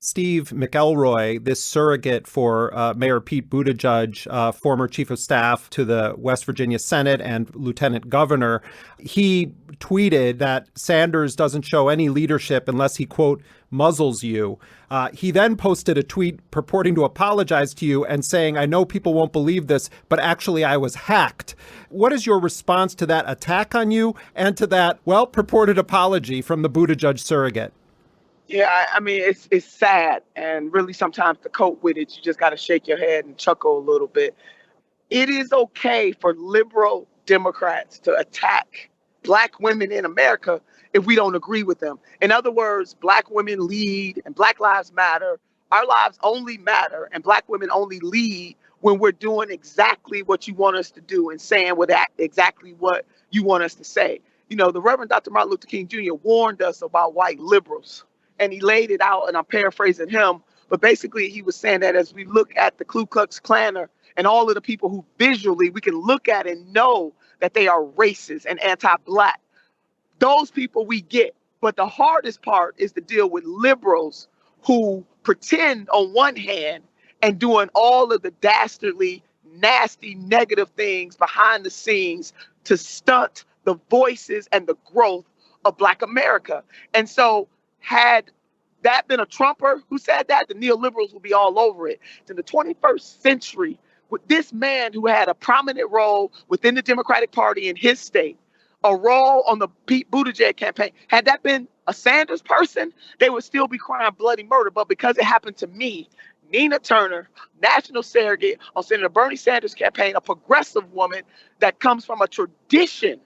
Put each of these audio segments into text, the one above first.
Steve McElroy, this surrogate for Mayor Pete Buttigieg, former chief of staff to the West Virginia Senate and lieutenant governor, he tweeted that Sanders doesn't show any leadership unless he, quote, muzzles you. He then posted a tweet purporting to apologize to you and saying, I know people won't believe this, but actually I was hacked. What is your response to that attack on you and to that, well, purported apology from the Buttigieg surrogate? Yeah, I mean, it's sad. And really, sometimes to cope with it, you just got to shake your head and chuckle a little bit. It is okay for liberal Democrats to attack Black women in America if we don't agree with them. In other words, Black women lead and Black lives matter. Our lives only matter and Black women only lead when we're doing exactly what you want us to do and saying exactly what you want us to say. You know, the Reverend Dr. Martin Luther King Jr. warned us about white liberals, and he laid it out, and I'm paraphrasing him, but basically he was saying that as we look at the Ku Klux Klaner and all of the people who visually we can look at and know that they are racist and anti-Black, those people we get. But the hardest part is to deal with liberals who pretend on one hand and doing all of the dastardly, nasty, negative things behind the scenes to stunt the voices and the growth of Black America. And so had that been a Trumper who said that, the neoliberals would be all over it. In the 21st century, with this man who had a prominent role within the Democratic Party in his state, a role on the Pete Buttigieg campaign, had that been a Sanders person, they would still be crying bloody murder. But because it happened to me, Nina Turner, national surrogate on Senator Bernie Sanders' campaign, a progressive woman that comes from a tradition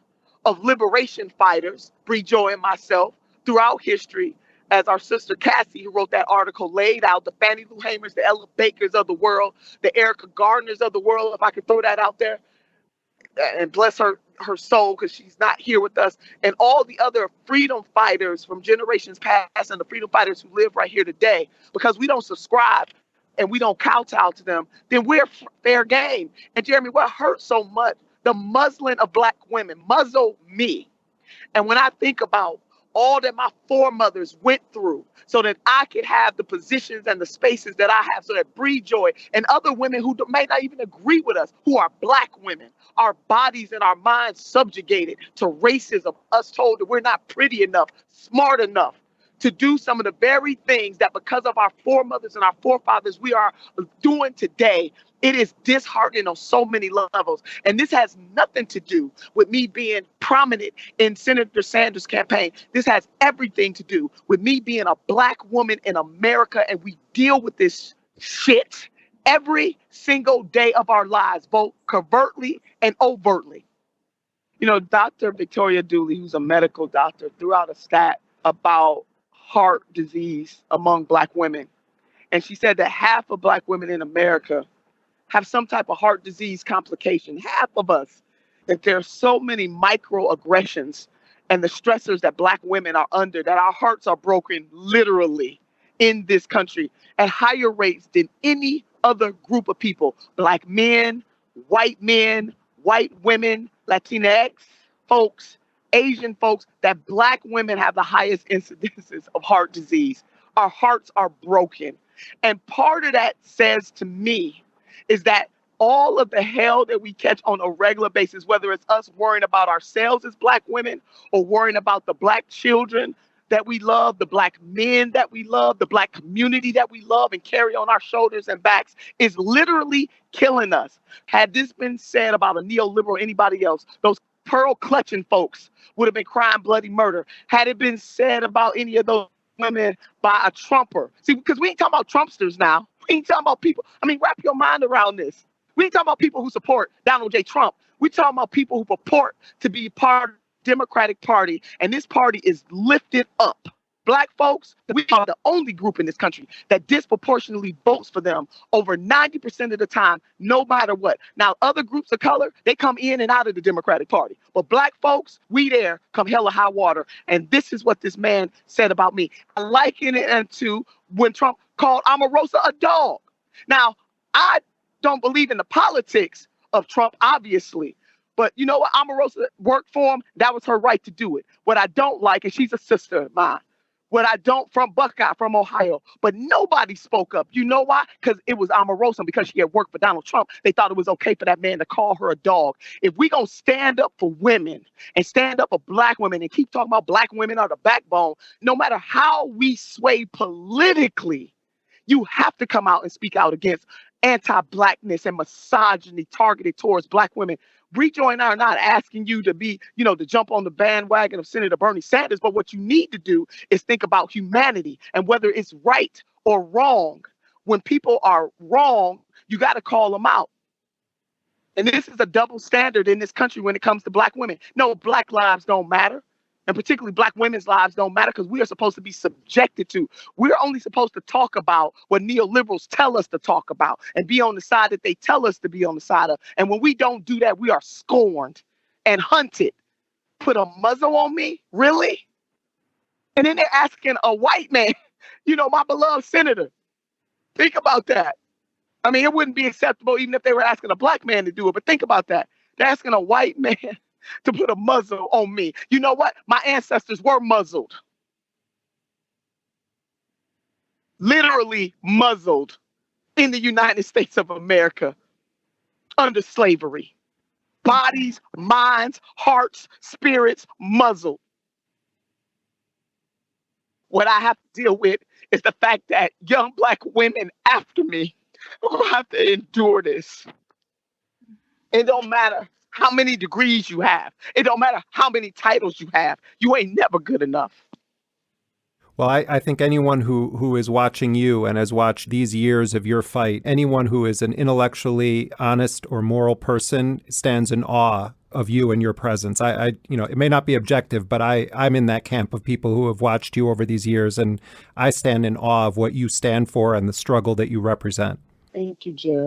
of liberation fighters, Bree Joy and myself, throughout history, as our sister Cassie, who wrote that article, laid out, the Fannie Lou Hamers, the Ella Bakers of the world, the Erica Gardners of the world, if I could throw that out there, and bless her soul because she's not here with us, and all the other freedom fighters from generations past and the freedom fighters who live right here today, because we don't subscribe and we don't kowtow to them, then we're fair game. And Jeremy, what hurts so much, the muzzling of Black women, muzzle me. And when I think about all that my foremothers went through so that I could have the positions and the spaces that I have, so that Bree Joy and other women who may not even agree with us, who are Black women, our bodies and our minds subjugated to racism, us told that we're not pretty enough, smart enough to do some of the very things that because of our foremothers and our forefathers we are doing today. It is disheartening on so many levels. And this has nothing to do with me being prominent in Senator Sanders' campaign. This has everything to do with me being a Black woman in America, and we deal with this shit every single day of our lives, both covertly and overtly. You know, Dr. Victoria Dooley, who's a medical doctor, threw out a stat about heart disease among Black women. And she said that half of Black women in America have some type of heart disease complication, half of us, that there are so many microaggressions and the stressors that Black women are under, that our hearts are broken literally in this country at higher rates than any other group of people. Black men, white women, Latinx folks, Asian folks, that Black women have the highest incidences of heart disease. Our hearts are broken. And part of that says to me is that all of the hell that we catch on a regular basis, whether it's us worrying about ourselves as Black women or worrying about the Black children that we love, the Black men that we love, the Black community that we love and carry on our shoulders and backs, is literally killing us. Had this been said about a neoliberal or anybody else, those pearl clutching folks would have been crying bloody murder. Had it been said about any of those women by a Trumper. See, because we ain't talking about Trumpsters now. We ain't talking about people. I mean, wrap your mind around this. We ain't talking about people who support Donald J. Trump. We talking about people who purport to be part of the Democratic Party, and this party is lifted up. Black folks, we are the only group in this country that disproportionately votes for them over 90% of the time, no matter what. Now, other groups of color, they come in and out of the Democratic Party. But Black folks, we there come hell or high water. And this is what this man said about me. I liken it to when Trump called Omarosa a dog. Now, I don't believe in the politics of Trump, obviously. But you know what? Omarosa worked for him. That was her right to do it. What I don't like, and she's a sister of mine, What I don't from Buckeye, from Ohio. But nobody spoke up. You know why? Because it was Omarosa. Because she had worked for Donald Trump, they thought it was okay for that man to call her a dog. If we going to stand up for women and stand up for black women and keep talking about black women are the backbone, no matter how we sway politically, you have to come out and speak out against anti-blackness and misogyny targeted towards black women. Rejoin and I are not asking you to be, to jump on the bandwagon of Senator Bernie Sanders, but what you need to do is think about humanity and whether it's right or wrong. When people are wrong, you got to call them out. And this is a double standard in this country when it comes to black women. No, black lives don't matter. And particularly black women's lives don't matter because we are supposed to be subjected to. We're only supposed to talk about what neoliberals tell us to talk about and be on the side that they tell us to be on the side of. And when we don't do that, we are scorned and hunted. Put a muzzle on me? Really? And then they're asking a white man, my beloved senator. Think about that. I mean, it wouldn't be acceptable even if they were asking a black man to do it. But think about that. They're asking a white man to put a muzzle on me. You know what? My ancestors were muzzled. Literally muzzled in the United States of America under slavery. Bodies, minds, hearts, spirits muzzled. What I have to deal with is the fact that young black women after me will have to endure this. It don't matter how many degrees you have. It don't matter how many titles you have. You ain't never good enough. Well, I think anyone who is watching you and has watched these years of your fight, anyone who is an intellectually honest or moral person stands in awe of you and your presence. It may not be objective, but I'm in that camp of people who have watched you over these years, and I stand in awe of what you stand for and the struggle that you represent. Thank you, Jared.